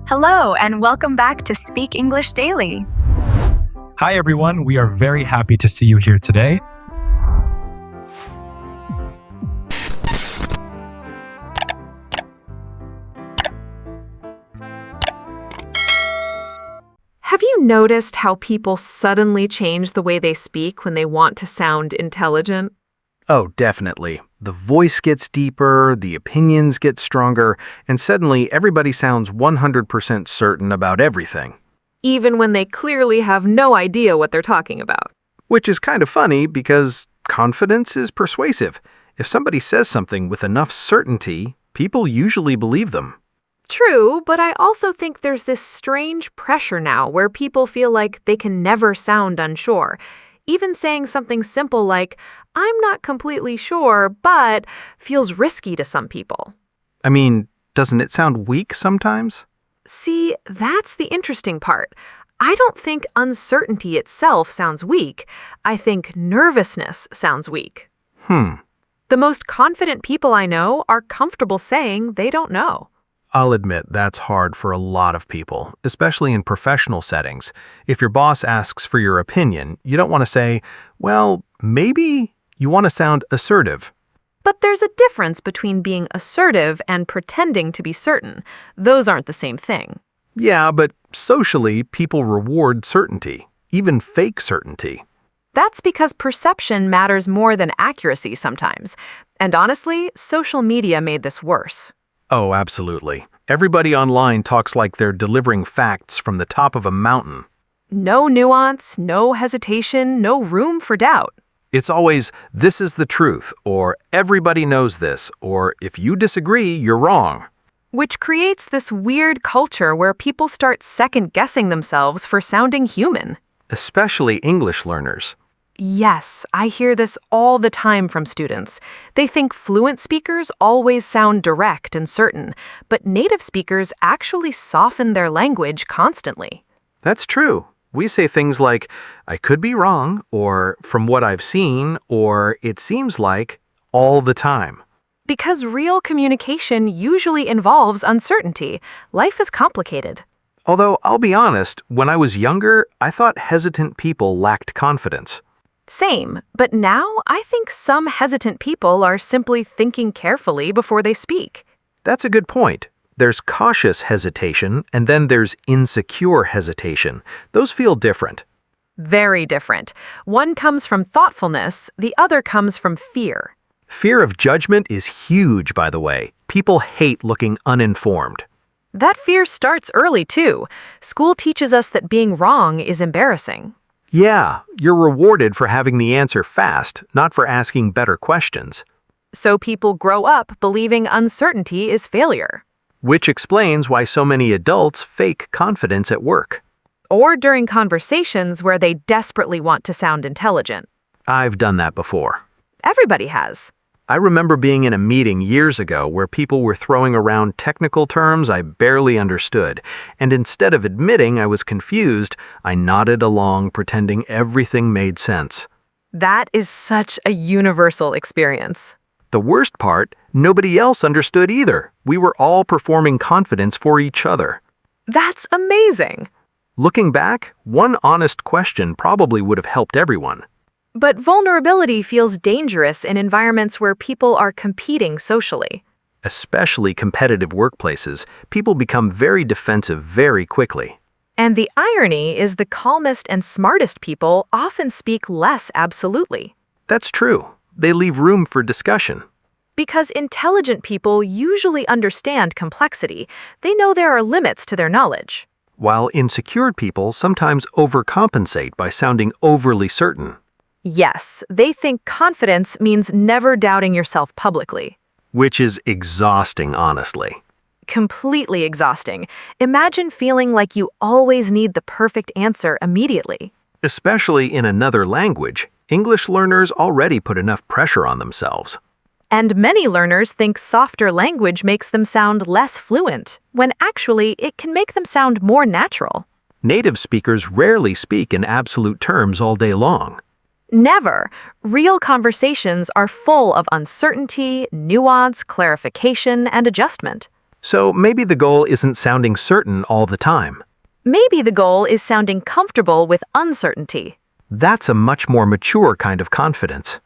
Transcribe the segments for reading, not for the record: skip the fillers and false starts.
Hello, and welcome back to Speak English Daily. Hi, everyone. We are very happy to see you here today. Have you noticed how people suddenly change the way they speak when they want to sound intelligent? Oh, definitely. The voice gets deeper, the opinions get stronger, and suddenly everybody sounds 100% certain about everything. Even when they clearly have no idea what they're talking about. Which is kind of funny because confidence is persuasive. If somebody says something with enough certainty, people usually believe them. True, but I also think there's this strange pressure now where people feel like they can never sound unsure. Even saying something simple like, "I'm not completely sure, but," feels risky to some people. I mean, doesn't it sound weak sometimes? See, that's the interesting part. I don't think uncertainty itself sounds weak. I think nervousness sounds weak. The most confident people I know are comfortable saying they don't know. I'll admit that's hard for a lot of people, especially in professional settings. If your boss asks for your opinion, you don't want to say, well, maybe. You want to sound assertive. But there's a difference between being assertive and pretending to be certain. Those aren't the same thing. Yeah, but socially, people reward certainty, even fake certainty. That's because perception matters more than accuracy sometimes. And honestly, social media made this worse. Oh, absolutely. Everybody online talks like they're delivering facts from the top of a mountain. No nuance, no hesitation, no room for doubt. It's always, this is the truth, or everybody knows this, or if you disagree, you're wrong. Which creates this weird culture where people start second-guessing themselves for sounding human. Especially English learners. Yes, I hear this all the time from students. They think fluent speakers always sound direct and certain, but native speakers actually soften their language constantly. That's true. We say things like, I could be wrong, or from what I've seen, or it seems like, all the time. Because real communication usually involves uncertainty. Life is complicated. Although, I'll be honest, when I was younger, I thought hesitant people lacked confidence. Same, but now I think some hesitant people are simply thinking carefully before they speak. That's a good point. There's cautious hesitation, and then there's insecure hesitation. Those feel different. Very different. One comes from thoughtfulness, the other comes from fear. Fear of judgment is huge, by the way. People hate looking uninformed. That fear starts early, too. School teaches us that being wrong is embarrassing. Yeah, you're rewarded for having the answer fast, not for asking better questions. So people grow up believing uncertainty is failure. Which explains why so many adults fake confidence at work. Or during conversations where they desperately want to sound intelligent. I've done that before. Everybody has. I remember being in a meeting years ago where people were throwing around technical terms I barely understood, and instead of admitting I was confused, I nodded along pretending everything made sense. That is such a universal experience. The worst part, nobody else understood either. We were all performing confidence for each other. That's amazing. Looking back, one honest question probably would have helped everyone. But vulnerability feels dangerous in environments where people are competing socially. Especially competitive workplaces, people become very defensive very quickly. And the irony is the calmest and smartest people often speak less absolutely. That's true. They leave room for discussion. Because intelligent people usually understand complexity. They know there are limits to their knowledge. While insecure people sometimes overcompensate by sounding overly certain. Yes, they think confidence means never doubting yourself publicly. Which is exhausting, honestly. Completely exhausting. Imagine feeling like you always need the perfect answer immediately. Especially in another language, English learners already put enough pressure on themselves. And many learners think softer language makes them sound less fluent, when actually it can make them sound more natural. Native speakers rarely speak in absolute terms all day long. Never. Real conversations are full of uncertainty, nuance, clarification, and adjustment. So maybe the goal isn't sounding certain all the time. Maybe the goal is sounding comfortable with uncertainty. That's a much more mature kind of confidence.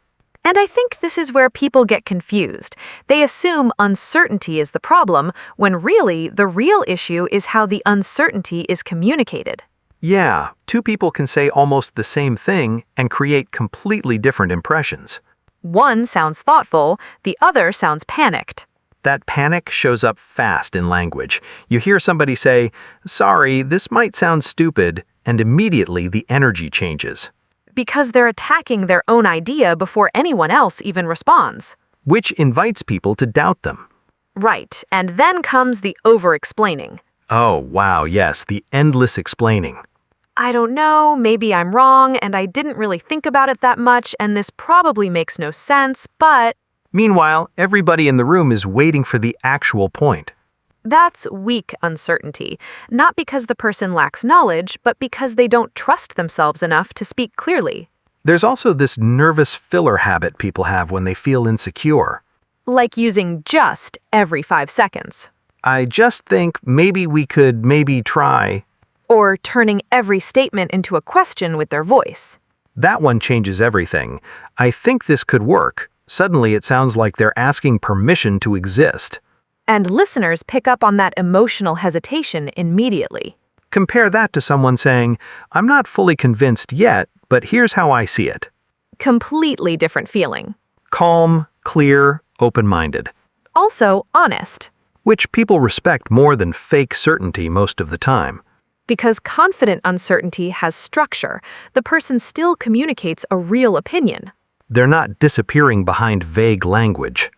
And I think this is where people get confused. They assume uncertainty is the problem, when really the real issue is how the uncertainty is communicated. Yeah, two people can say almost the same thing and create completely different impressions. One sounds thoughtful, the other sounds panicked. That panic shows up fast in language. You hear somebody say, "Sorry, this might sound stupid," and immediately the energy changes. Because they're attacking their own idea before anyone else even responds. Which invites people to doubt them. Right, and then comes the over-explaining. Oh, wow, yes, the endless explaining. I don't know, maybe I'm wrong, and I didn't really think about it that much, and this probably makes no sense, but... Meanwhile, everybody in the room is waiting for the actual point. That's weak uncertainty, not because the person lacks knowledge, but because they don't trust themselves enough to speak clearly. There's also this nervous filler habit people have when they feel insecure. Like using just every 5 seconds. I just think maybe we could try. Or turning every statement into a question with their voice. That one changes everything. I think this could work. Suddenly it sounds like they're asking permission to exist. And listeners pick up on that emotional hesitation immediately. Compare that to someone saying, "I'm not fully convinced yet, but here's how I see it." Completely different feeling. Calm, clear, open-minded. Also honest. Which people respect more than fake certainty most of the time. Because confident uncertainty has structure, the person still communicates a real opinion. They're not disappearing behind vague language.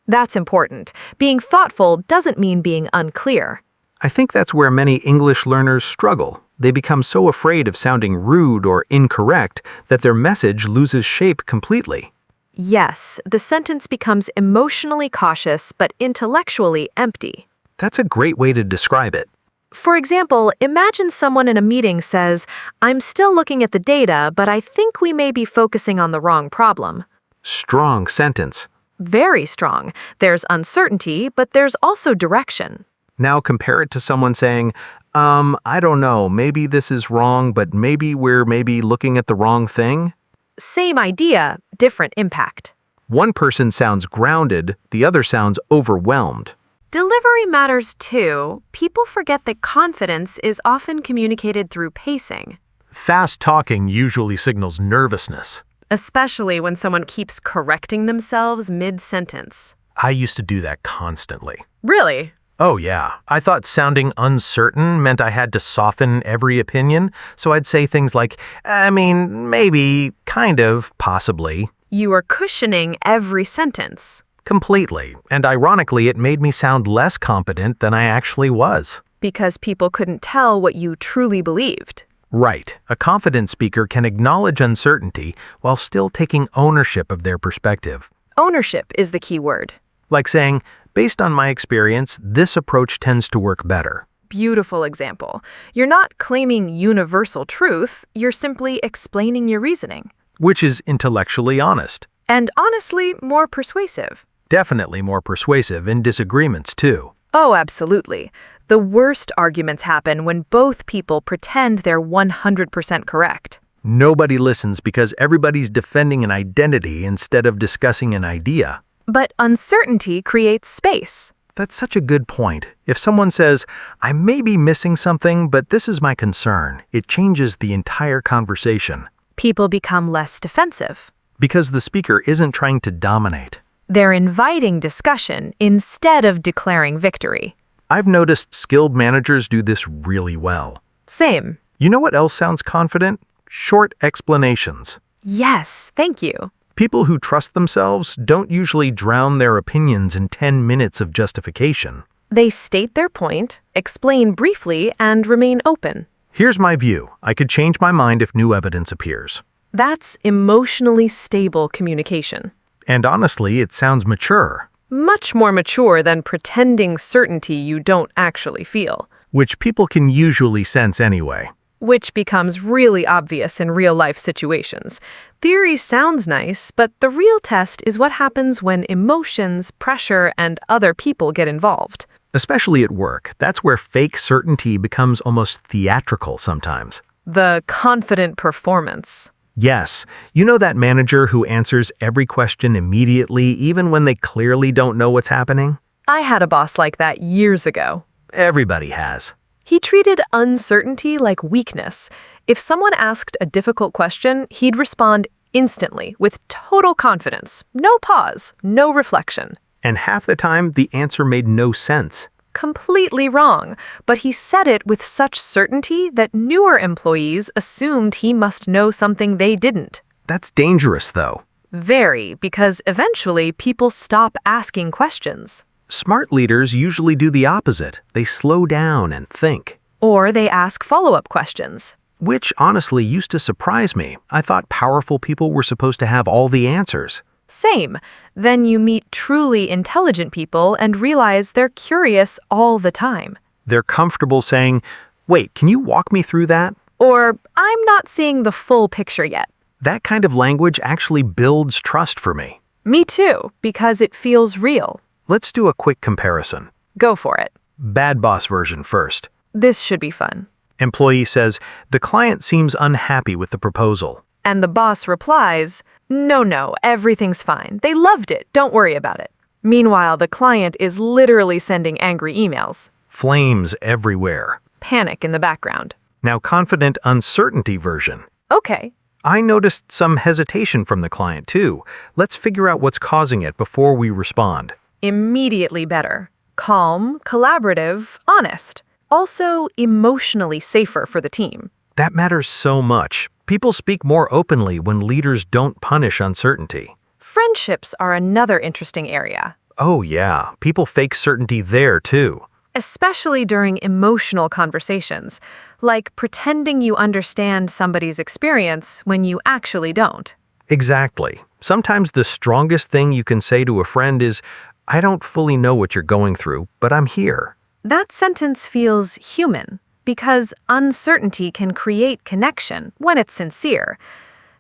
That's important. Being thoughtful doesn't mean being unclear. I think that's where many English learners struggle. They become so afraid of sounding rude or incorrect that their message loses shape completely. Yes, the sentence becomes emotionally cautious but intellectually empty. That's a great way to describe it. For example, imagine someone in a meeting says, "I'm still looking at the data, but I think we may be focusing on the wrong problem." Strong sentence. Very strong. There's uncertainty, but there's also direction. Now compare it to someone saying, I don't know, maybe this is wrong, but maybe we're looking at the wrong thing. Same idea, different impact. One person sounds grounded, the other sounds overwhelmed. Delivery matters too. People forget that confidence is often communicated through pacing. Fast talking usually signals nervousness. Especially when someone keeps correcting themselves mid-sentence. I used to do that constantly. Really? Oh yeah, I thought sounding uncertain meant I had to soften every opinion, so I'd say things like, maybe, kind of, possibly. You are cushioning every sentence. Completely, and ironically it made me sound less competent than I actually was. Because people couldn't tell what you truly believed. Right. A confident speaker can acknowledge uncertainty while still taking ownership of their perspective. Ownership is the key word. Like saying, based on my experience, this approach tends to work better. Beautiful example. You're not claiming universal truth, you're simply explaining your reasoning. Which is intellectually honest. And honestly, more persuasive. Definitely more persuasive in disagreements, too. Oh, absolutely. The worst arguments happen when both people pretend they're 100% correct. Nobody listens because everybody's defending an identity instead of discussing an idea. But uncertainty creates space. That's such a good point. If someone says, I may be missing something, but this is my concern, it changes the entire conversation. People become less defensive. Because the speaker isn't trying to dominate. They're inviting discussion instead of declaring victory. I've noticed skilled managers do this really well. Same. You know what else sounds confident? Short explanations. Yes, thank you. People who trust themselves don't usually drown their opinions in 10 minutes of justification. They state their point, explain briefly, and remain open. Here's my view. I could change my mind if new evidence appears. That's emotionally stable communication. And honestly, it sounds mature. Much more mature than pretending certainty you don't actually feel. Which people can usually sense anyway. Which becomes really obvious in real-life situations. Theory sounds nice, but the real test is what happens when emotions, pressure, and other people get involved. Especially at work. That's where fake certainty becomes almost theatrical sometimes. The confident performance. Yes, you know that manager who answers every question immediately even when they clearly don't know what's happening? I had a boss like that years ago. Everybody has. He treated uncertainty like weakness. If someone asked a difficult question, he'd respond instantly with total confidence. No pause, no reflection. And half the time, the answer made no sense. Completely wrong, but he said it with such certainty that newer employees assumed he must know something they didn't. That's dangerous, though. Very, because eventually people stop asking questions. Smart leaders usually do the opposite. They slow down and think. Or they ask follow-up questions. Which honestly used to surprise me. I thought powerful people were supposed to have all the answers. Same. Then you meet truly intelligent people and realize they're curious all the time. They're comfortable saying, "Wait, can you walk me through that?" Or, "I'm not seeing the full picture yet." That kind of language actually builds trust for me. Me too, because it feels real. Let's do a quick comparison. Go for it. Bad boss version first. This should be fun. Employee says, "The client seems unhappy with the proposal." And the boss replies, No, everything's fine. They loved it. Don't worry about it." Meanwhile, the client is literally sending angry emails. Flames everywhere. Panic in the background. Now confident uncertainty version. Okay. I noticed some hesitation from the client too. Let's figure out what's causing it before we respond. Immediately better. Calm, collaborative, honest. Also emotionally safer for the team. That matters so much. People speak more openly when leaders don't punish uncertainty. Friendships are another interesting area. Oh yeah, people fake certainty there too. Especially during emotional conversations, like pretending you understand somebody's experience when you actually don't. Exactly. Sometimes the strongest thing you can say to a friend is, "I don't fully know what you're going through, but I'm here." That sentence feels human because uncertainty can create connection when it's sincere.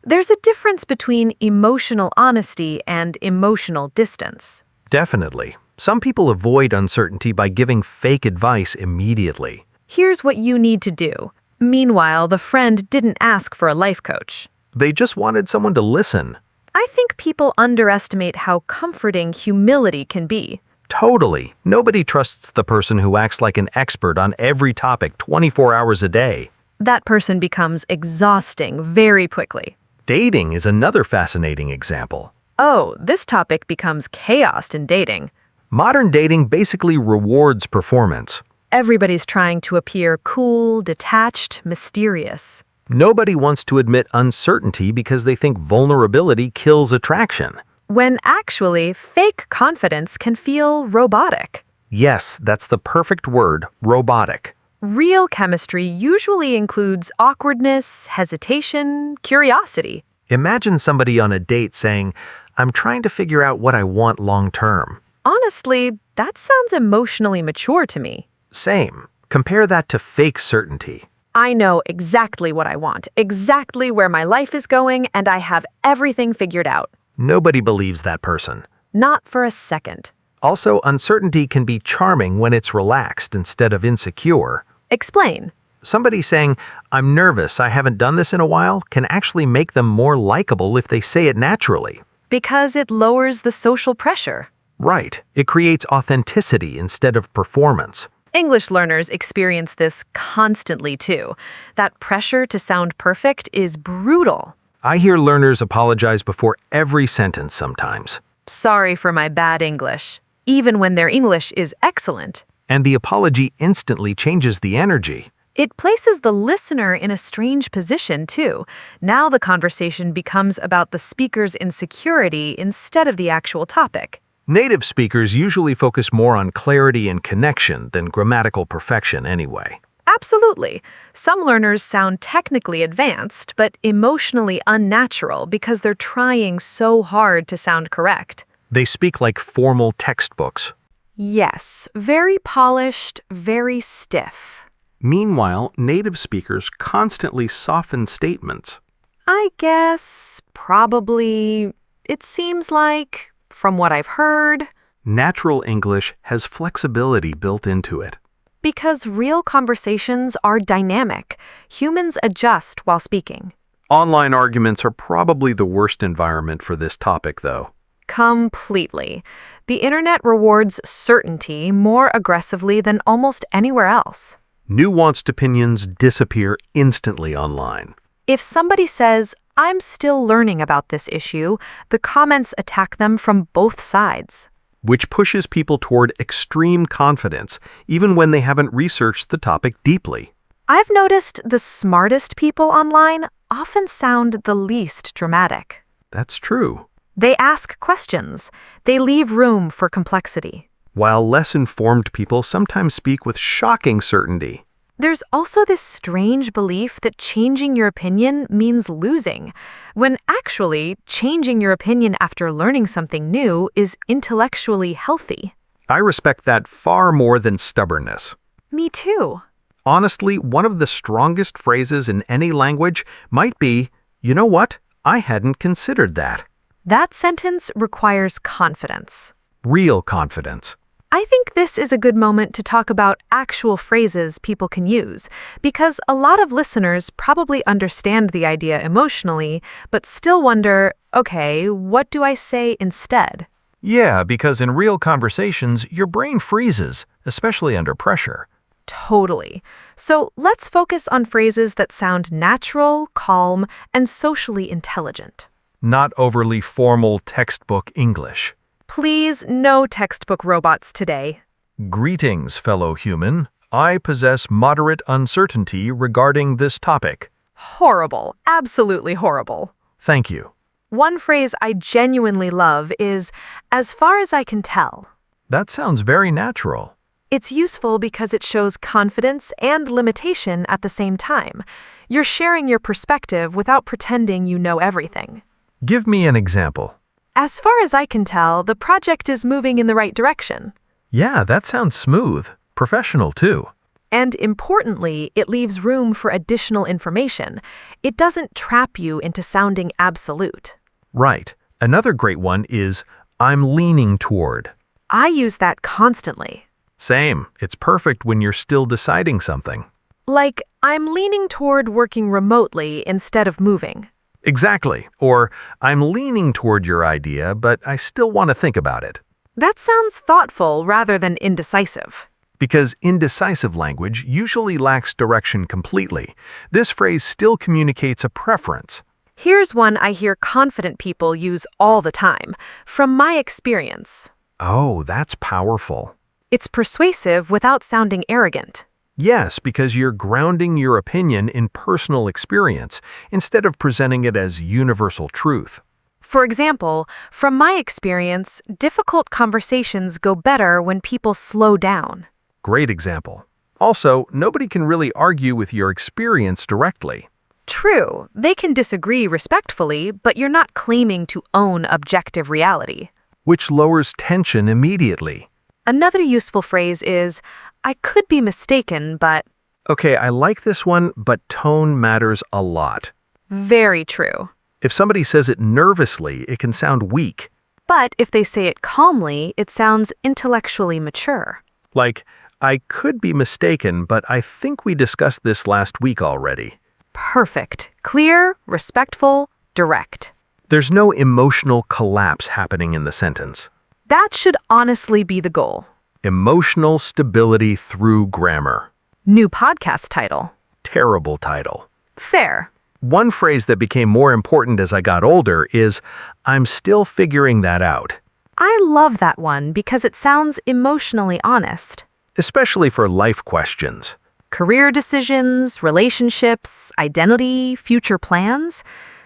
There's a difference between emotional honesty and emotional distance. Definitely. Some people avoid uncertainty by giving fake advice immediately. Here's what you need to do. Meanwhile, the friend didn't ask for a life coach. They just wanted someone to listen. I think people underestimate how comforting humility can be. Totally. Nobody trusts the person who acts like an expert on every topic 24 hours a day. That person becomes exhausting very quickly. Dating is another fascinating example. Oh, this topic becomes chaos in dating. Modern dating basically rewards performance. Everybody's trying to appear cool, detached, mysterious. Nobody wants to admit uncertainty because they think vulnerability kills attraction. When actually, fake confidence can feel robotic. Yes, that's the perfect word, robotic. Real chemistry usually includes awkwardness, hesitation, curiosity. Imagine somebody on a date saying, "I'm trying to figure out what I want long term." Honestly, that sounds emotionally mature to me. Same. Compare that to fake certainty. I know exactly what I want, exactly where my life is going, and I have everything figured out. Nobody believes that person. Not for a second. Also, uncertainty can be charming when it's relaxed instead of insecure. Explain. Somebody saying, "I'm nervous, I haven't done this in a while," can actually make them more likable if they say it naturally. Because it lowers the social pressure. Right. It creates authenticity instead of performance. English learners experience this constantly too. That pressure to sound perfect is brutal. I hear learners apologize before every sentence sometimes. Sorry for my bad English, even when their English is excellent. And the apology instantly changes the energy. It places the listener in a strange position too. Now the conversation becomes about the speaker's insecurity instead of the actual topic. Native speakers usually focus more on clarity and connection than grammatical perfection anyway. Absolutely. Some learners sound technically advanced, but emotionally unnatural because they're trying so hard to sound correct. They speak like formal textbooks. Yes, very polished, very stiff. Meanwhile, native speakers constantly soften statements. I guess, probably, it seems like, from what I've heard. Natural English has flexibility built into it. Because real conversations are dynamic. Humans adjust while speaking. Online arguments are probably the worst environment for this topic, though. Completely. The internet rewards certainty more aggressively than almost anywhere else. Nuanced opinions disappear instantly online. If somebody says, "I'm still learning about this issue," the comments attack them from both sides. Which pushes people toward extreme confidence, even when they haven't researched the topic deeply. I've noticed the smartest people online often sound the least dramatic. That's true. They ask questions. They leave room for complexity. While less informed people sometimes speak with shocking certainty. There's also this strange belief that changing your opinion means losing, when actually changing your opinion after learning something new is intellectually healthy. I respect that far more than stubbornness. Me too. Honestly, one of the strongest phrases in any language might be, "You know what? I hadn't considered that." That sentence requires confidence. Real confidence. I think this is a good moment to talk about actual phrases people can use, because a lot of listeners probably understand the idea emotionally, but still wonder, okay, what do I say instead? Yeah, because in real conversations, your brain freezes, especially under pressure. Totally. So let's focus on phrases that sound natural, calm, and socially intelligent. Not overly formal textbook English. Please, no textbook robots today. Greetings, fellow human. I possess moderate uncertainty regarding this topic. Horrible. Absolutely horrible. Thank you. One phrase I genuinely love is, "as far as I can tell." That sounds very natural. It's useful because it shows confidence and limitation at the same time. You're sharing your perspective without pretending you know everything. Give me an example. As far as I can tell, the project is moving in the right direction. Yeah, that sounds smooth. Professional, too. And importantly, it leaves room for additional information. It doesn't trap you into sounding absolute. Right. Another great one is, I'm leaning toward. I use that constantly. Same. It's perfect when you're still deciding something. Like, I'm leaning toward working remotely instead of moving. Exactly. Or, I'm leaning toward your idea, but I still want to think about it. That sounds thoughtful rather than indecisive. Because indecisive language usually lacks direction completely, this phrase still communicates a preference. Here's one I hear confident people use all the time, from my experience. Oh, that's powerful. It's persuasive without sounding arrogant. Yes, because you're grounding your opinion in personal experience instead of presenting it as universal truth. For example, from my experience, difficult conversations go better when people slow down. Great example. Also, nobody can really argue with your experience directly. True, they can disagree respectfully, but you're not claiming to own objective reality. Which lowers tension immediately. Another useful phrase is, "I could be mistaken, but..." Okay, I like this one, but tone matters a lot. Very true. If somebody says it nervously, it can sound weak. But if they say it calmly, it sounds intellectually mature. Like, I could be mistaken, but I think we discussed this last week already. Perfect. Clear, respectful, direct. There's no emotional collapse happening in the sentence. That should honestly be the goal. Emotional stability through grammar. New podcast title. Terrible title. Fair. One phrase that became more important as I got older is, I'm still figuring that out. I love that one because it sounds emotionally honest. Especially for life questions. Career decisions, relationships, identity, future plans.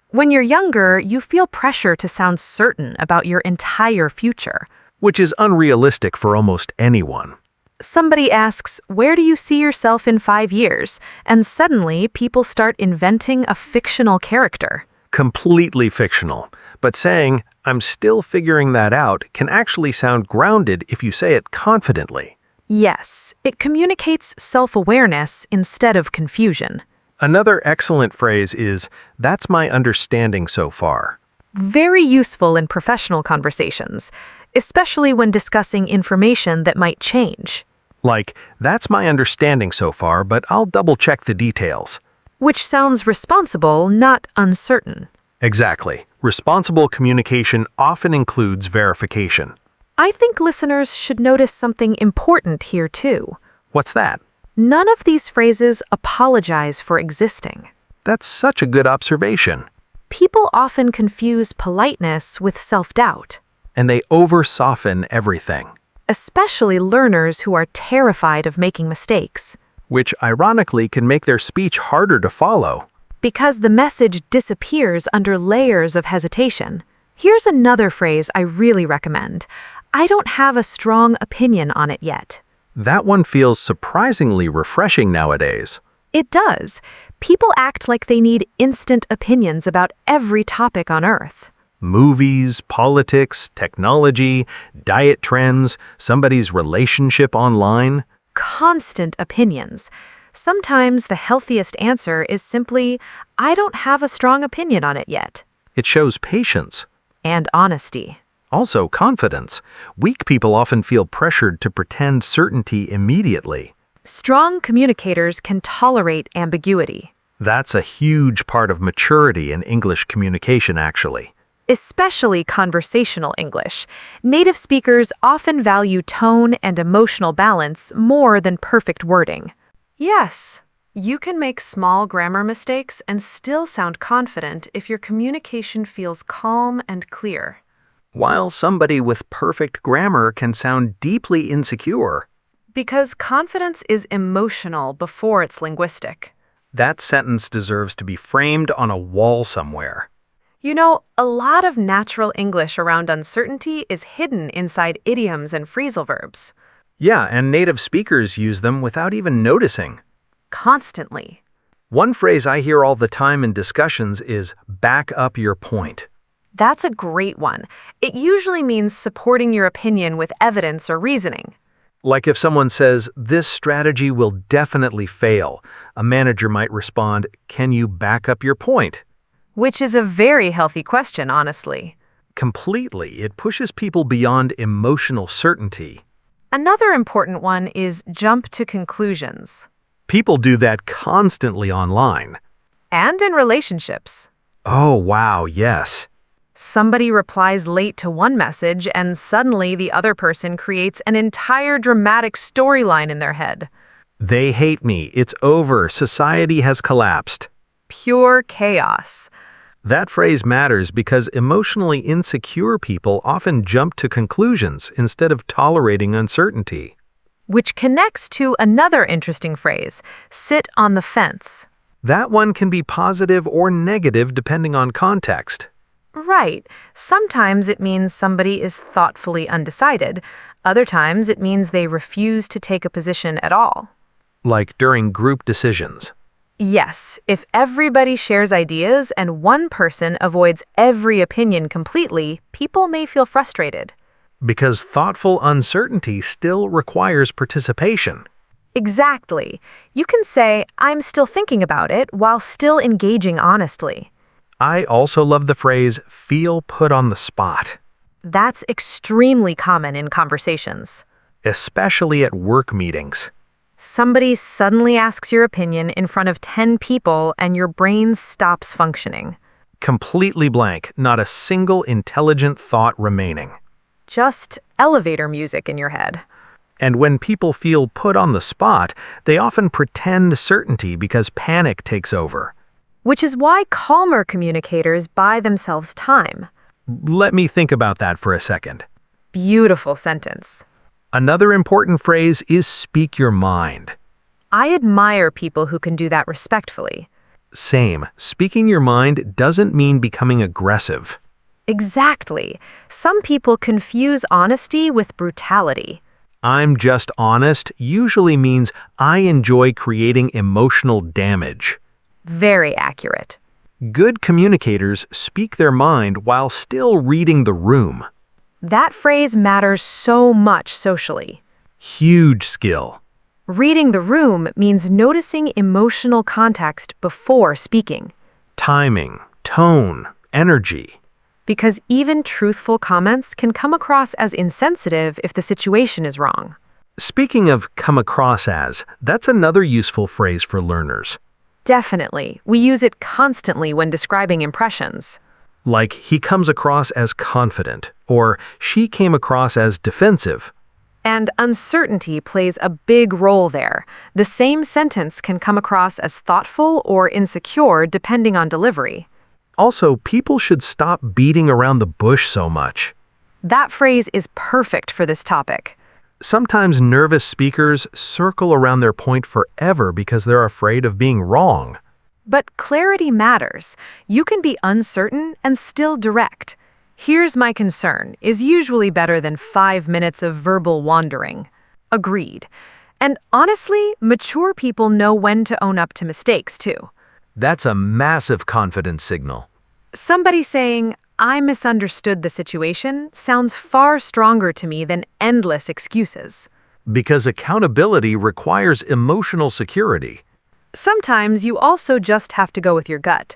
When you're younger, you feel pressure to sound certain about your entire future. Which is unrealistic for almost anyone. Somebody asks, "Where do you see yourself in 5 years?" And suddenly, people start inventing a fictional character. Completely fictional. But saying, I'm still figuring that out can actually sound grounded if you say it confidently. Yes, it communicates self-awareness instead of confusion. Another excellent phrase is, that's my understanding so far. Very useful in professional conversations. especially when discussing information that might change. Like, that's my understanding so far, but I'll double-check the details. Which sounds responsible, not uncertain. Exactly. Responsible communication often includes verification. I think listeners should notice something important here too. What's that? None of these phrases apologize for existing. That's such a good observation. People often confuse politeness with self-doubt, And they over-soften everything, especially learners who are terrified of making mistakes, which ironically can make their speech harder to follow. because the message disappears under layers of hesitation. Here's another phrase I really recommend. I don't have a strong opinion on it yet. That one feels surprisingly refreshing nowadays. It does. People act like they need instant opinions about every topic on Earth. Movies, politics, technology, diet trends, somebody's relationship online. Constant opinions. Sometimes the healthiest answer is simply, I don't have a strong opinion on it yet. It shows patience. And honesty. Also confidence. Weak people often feel pressured to pretend certainty immediately. Strong communicators can tolerate ambiguity, That's a huge part of maturity in English communication, actually. especially conversational English. Native speakers often value tone and emotional balance more than perfect wording. Yes, you can make small grammar mistakes and still sound confident if your communication feels calm and clear. While somebody with perfect grammar can sound deeply insecure. Because confidence is emotional before it's linguistic. That sentence deserves to be framed on a wall somewhere. You know, a lot of natural English around uncertainty is hidden inside idioms and phrasal verbs. Yeah, and native speakers use them without even noticing. Constantly. One phrase I hear all the time in discussions is back up your point. That's a great one. It usually means supporting your opinion with evidence or reasoning. Like if someone says, this strategy will definitely fail, a manager might respond, can you back up your point? Which is a very healthy question, honestly. Completely. It pushes people beyond emotional certainty. Another important one is jump to conclusions. People do that constantly online. And in relationships. Oh, wow, yes. Somebody replies late to one message, and suddenly the other person creates an entire dramatic storyline in their head. They hate me. It's over. Society has collapsed. Pure chaos. That phrase matters because emotionally insecure people often jump to conclusions instead of tolerating uncertainty. Which connects to another interesting phrase, sit on the fence. That one can be positive or negative depending on context. Right. Sometimes it means somebody is thoughtfully undecided. Other times it means they refuse to take a position at all. Like during group decisions. Yes, if everybody shares ideas and one person avoids every opinion completely, people may feel frustrated. Because thoughtful uncertainty still requires participation. Exactly. You can say, I'm still thinking about it, while still engaging honestly. I also love the phrase, feel put on the spot. That's extremely common in conversations. Especially at work meetings. Somebody suddenly asks your opinion in front of 10 people and your brain stops functioning. Completely blank, not a single intelligent thought remaining. Just elevator music in your head. And when people feel put on the spot, they often pretend certainty because panic takes over. Which is why calmer communicators buy themselves time. Let me think about that for a second. Beautiful sentence. Another important phrase is speak your mind. I admire people who can do that respectfully. Same. Speaking your mind doesn't mean becoming aggressive. Exactly. Some people confuse honesty with brutality. I'm just honest usually means I enjoy creating emotional damage. Very accurate. Good communicators speak their mind while still reading the room. That phrase matters so much socially. Huge skill. Reading the room means noticing emotional context before speaking. Timing, tone, energy. because even truthful comments can come across as insensitive if the situation is wrong. Speaking of come across as, that's another useful phrase for learners. Definitely. We use it constantly when describing impressions. Like, he comes across as confident, or she came across as defensive. And uncertainty plays a big role there. The same sentence can come across as thoughtful or insecure depending on delivery. Also, people should stop beating around the bush so much. That phrase is perfect for this topic. Sometimes nervous speakers circle around their point forever because they're afraid of being wrong. But clarity matters. You can be uncertain and still direct. Here's my concern is usually better than 5 minutes of verbal wandering. Agreed. And honestly, mature people know when to own up to mistakes too. That's a massive confidence signal. Somebody saying, "I misunderstood the situation," sounds far stronger to me than endless excuses. Because accountability requires emotional security. Sometimes you also just have to go with your gut.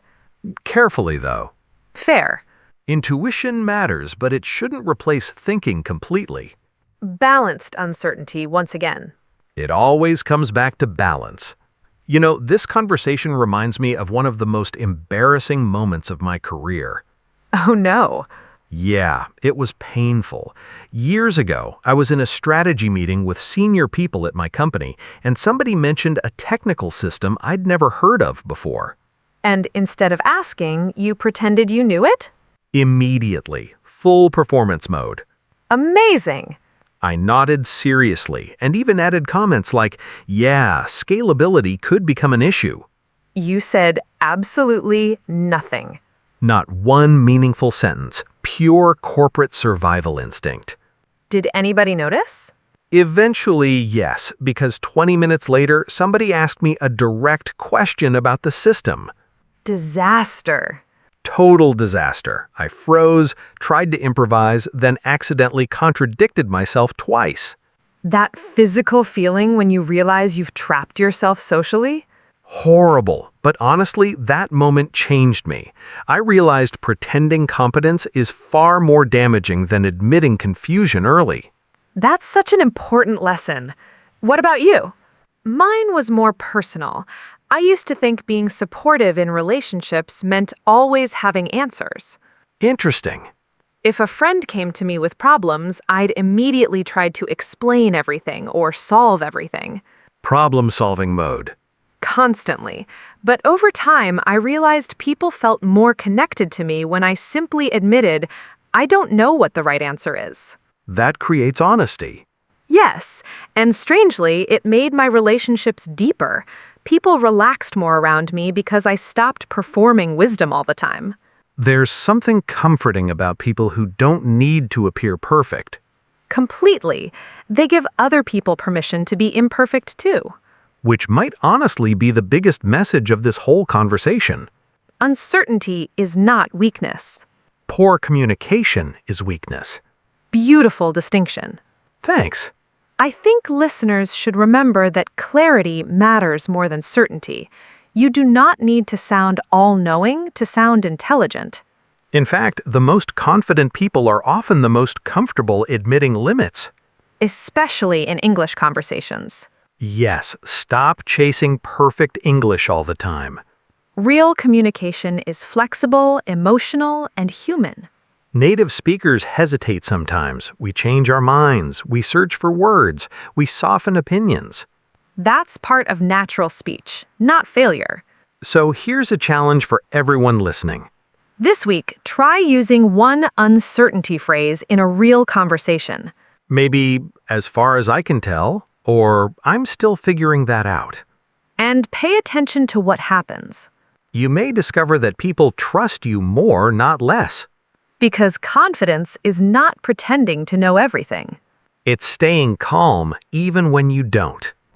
Carefully, though. Fair. Intuition matters, but it shouldn't replace thinking completely. Balanced uncertainty once again. It always comes back to balance. You know, this conversation reminds me of one of the most embarrassing moments of my career. Oh no. Yeah, it was painful. Years ago, I was in a strategy meeting with senior people at my company, and somebody mentioned a technical system I'd never heard of before. And instead of asking, you pretended you knew it? Immediately, full performance mode. Amazing. I nodded seriously and even added comments like, yeah, scalability could become an issue. You said absolutely nothing. Not one meaningful sentence, pure corporate survival instinct. Did anybody notice? Eventually, yes, because 20 minutes later, somebody asked me a direct question about the system. Disaster. Total disaster. I froze, tried to improvise, then accidentally contradicted myself twice. That physical feeling when you realize you've trapped yourself socially? Horrible. But honestly, that moment changed me. I realized pretending competence is far more damaging than admitting confusion early. That's such an important lesson. What about you? Mine was more personal. I used to think being supportive in relationships meant always having answers. Interesting. If a friend came to me with problems, I'd immediately try to explain everything or solve everything. Problem-solving mode. Constantly. But over time, I realized people felt more connected to me when I simply admitted, I don't know what the right answer is. That creates honesty. Yes, and strangely, it made my relationships deeper. People relaxed more around me because I stopped performing wisdom all the time. There's something comforting about people who don't need to appear perfect. Completely. They give other people permission to be imperfect too. Which might honestly be the biggest message of this whole conversation. Uncertainty is not weakness. Poor communication is weakness. Beautiful distinction. Thanks. I think listeners should remember that clarity matters more than certainty. You do not need to sound all-knowing to sound intelligent. In fact, the most confident people are often the most comfortable admitting limits. Especially in English conversations. Yes, stop chasing perfect English all the time. Real communication is flexible, emotional, and human. Native speakers hesitate sometimes. We change our minds. We search for words. We soften opinions. That's part of natural speech, not failure. So here's a challenge for everyone listening. This week, try using one uncertainty phrase in a real conversation. Maybe, as far as I can tell, or I'm still figuring that out. And pay attention to what happens. You may discover that people trust you more, not less. Because confidence is not pretending to know everything. It's staying calm even when you don't.